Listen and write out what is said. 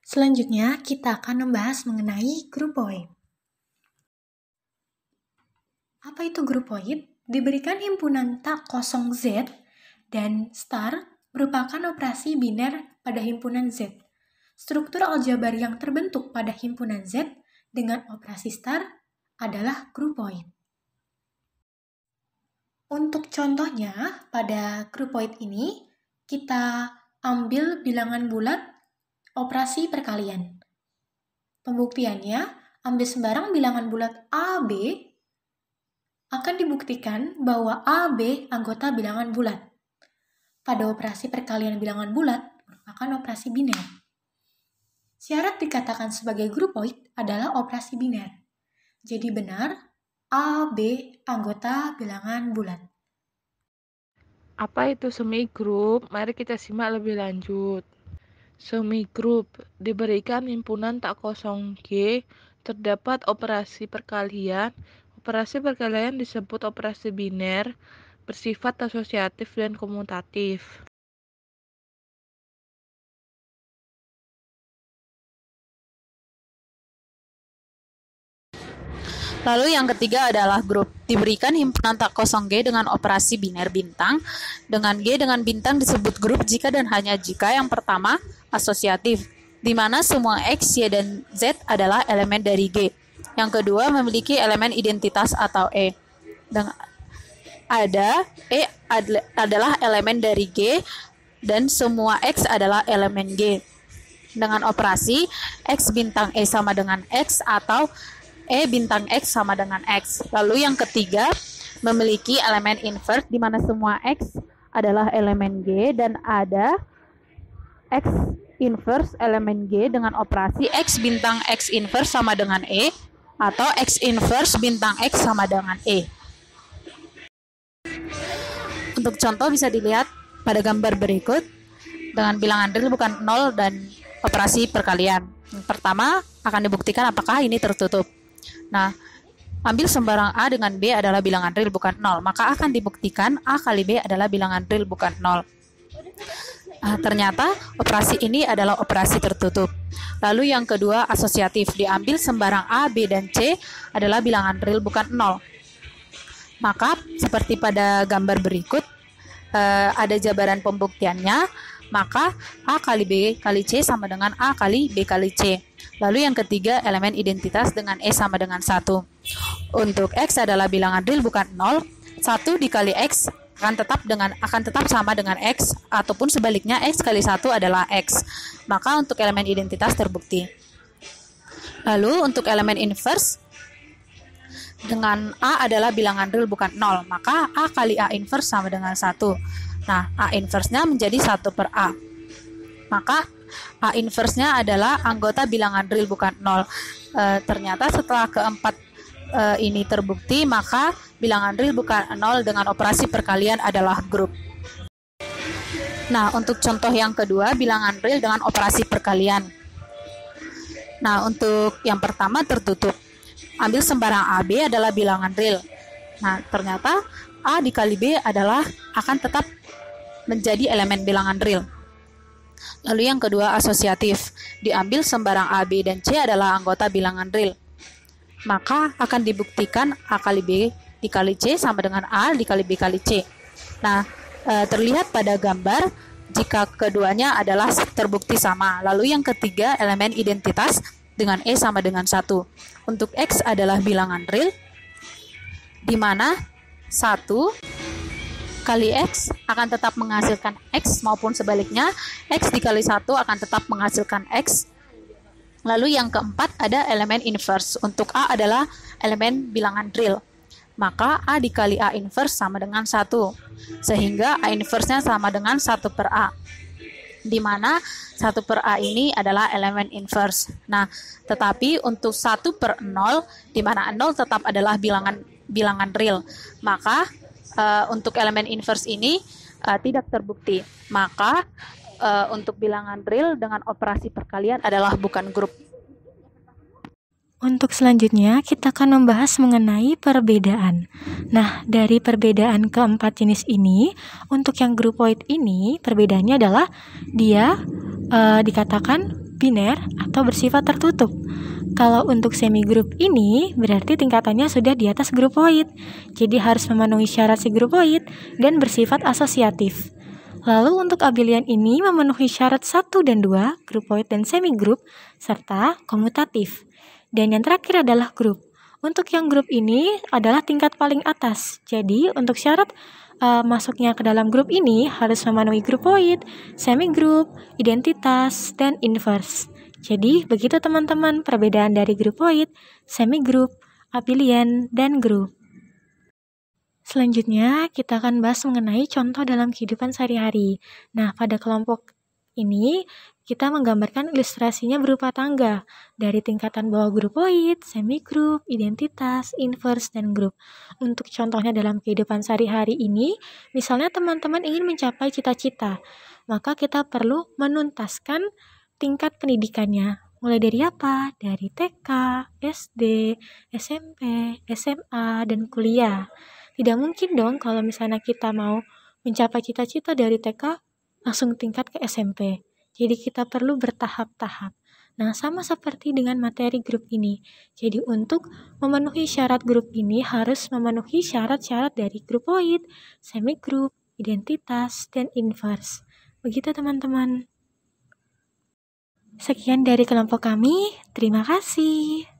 Selanjutnya, kita akan membahas mengenai grupoid. Apa itu grupoid? Diberikan himpunan tak kosong Z dan star merupakan operasi biner pada himpunan Z. Struktur aljabar yang terbentuk pada himpunan Z dengan operasi star adalah grupoid. Untuk contohnya, pada grupoid ini, kita ambil bilangan bulat operasi perkalian. Pembuktiannya, ambil sembarang bilangan bulat AB, akan dibuktikan bahwa AB anggota bilangan bulat. Pada operasi perkalian bilangan bulat merupakan operasi biner. Syarat dikatakan sebagai grupoid adalah operasi biner. Jadi benar, AB anggota bilangan bulat. Apa itu semigrup? Mari kita simak lebih lanjut. Semigrup diberikan himpunan tak kosong G, terdapat operasi perkalian. Operasi perkalian disebut operasi biner, bersifat asosiatif dan komutatif. Lalu yang ketiga adalah grup. Diberikan himpunan tak kosong G dengan operasi biner bintang. Dengan G dengan bintang disebut grup jika dan hanya jika yang pertama asosiatif, di mana semua X, Y, dan Z adalah elemen dari G. Yang kedua memiliki elemen identitas atau E. Dan E adalah elemen dari G dan semua X adalah elemen G. Dengan operasi X bintang E sama dengan X atau E bintang X sama dengan X. Lalu yang ketiga memiliki elemen inverse di mana semua X adalah elemen G dan ada X inverse elemen G dengan operasi X bintang X inverse sama dengan E atau X inverse bintang X sama dengan E. Untuk contoh bisa dilihat pada gambar berikut dengan bilangan real bukan 0 dan operasi perkalian. Yang pertama akan dibuktikan apakah ini tertutup. Nah, ambil sembarang A dengan B adalah bilangan real bukan 0, maka akan dibuktikan A kali B adalah bilangan real bukan 0. Ternyata operasi ini adalah operasi tertutup. Lalu yang kedua asosiatif, diambil sembarang A, B, dan C adalah bilangan real bukan 0. Maka seperti pada gambar berikut, ada jabaran pembuktiannya, maka A kali B kali C sama dengan A kali B kali C. Lalu yang ketiga elemen identitas dengan E sama dengan 1. Untuk X adalah bilangan real bukan 0, 1 dikali X akan tetap sama dengan X, ataupun sebaliknya X kali 1 adalah X. Maka untuk elemen identitas terbukti. Lalu untuk elemen inverse dengan A adalah bilangan real bukan 0, maka A kali A inverse sama dengan 1. Nah, A inverse-nya menjadi 1 per A. Maka A inverse-nya adalah anggota bilangan real bukan 0. Ternyata setelah keempat ini terbukti, maka bilangan real bukan 0 dengan operasi perkalian adalah grup. Nah, untuk contoh yang kedua, bilangan real dengan operasi perkalian. Nah, untuk yang pertama tertutup. Ambil sembarang AB adalah bilangan real. Nah, ternyata A dikali B akan tetap menjadi elemen bilangan real. Lalu yang kedua asosiatif, diambil sembarang A, B, dan C adalah anggota bilangan real. Maka akan dibuktikan A kali B dikali C sama dengan A dikali B kali C. Nah, terlihat pada gambar jika keduanya adalah terbukti sama. Lalu yang ketiga elemen identitas dengan E sama dengan 1. Untuk X adalah bilangan real, di mana 1 kali X akan tetap menghasilkan X maupun sebaliknya, X dikali 1 akan tetap menghasilkan X. Lalu yang keempat ada elemen inverse. Untuk A adalah elemen bilangan real, maka A dikali A inverse sama dengan 1, sehingga A inverse-nya sama dengan 1 per A, di mana 1 per A ini adalah elemen inverse. Nah, tetapi untuk 1 per 0, di mana 0 tetap adalah bilangan real, maka untuk elemen inverse ini tidak terbukti. Maka untuk bilangan real dengan operasi perkalian adalah bukan grup. Untuk selanjutnya, kita akan membahas mengenai perbedaan. Nah, dari perbedaan keempat jenis ini, untuk yang grupoid ini, perbedaannya adalah dia dikatakan biner atau bersifat tertutup. Kalau untuk semigroup ini berarti tingkatannya sudah di atas grupoid, jadi harus memenuhi syarat si grupoid dan bersifat asosiatif. Lalu untuk abelian ini memenuhi syarat 1 dan 2, grupoid dan semigroup, serta komutatif. Dan yang terakhir adalah grup. Untuk yang grup ini adalah tingkat paling atas, jadi untuk syarat masuknya ke dalam grup ini harus memenuhi grupoid, semigroup, identitas, dan inverse. Jadi, begitu teman-teman perbedaan dari grupoid, semigroup, abelian, dan grup. Selanjutnya, kita akan bahas mengenai contoh dalam kehidupan sehari-hari. Nah, pada kelompok ini, kita menggambarkan ilustrasinya berupa tangga dari tingkatan bawah grupoid, semigroup, identitas, inverse, dan grup. Untuk contohnya dalam kehidupan sehari-hari ini, misalnya teman-teman ingin mencapai cita-cita, maka kita perlu menuntaskan tingkat pendidikannya. Mulai dari apa? Dari TK, SD, SMP, SMA, dan kuliah. Tidak mungkin dong kalau misalnya kita mau mencapai cita-cita dari TK langsung tingkat ke SMP. Jadi kita perlu bertahap-tahap. Nah, sama seperti dengan materi grup ini. Jadi untuk memenuhi syarat grup ini harus memenuhi syarat-syarat dari grupoid, semigroup, identitas, dan inverse. Begitu teman-teman. Sekian dari kelompok kami, terima kasih.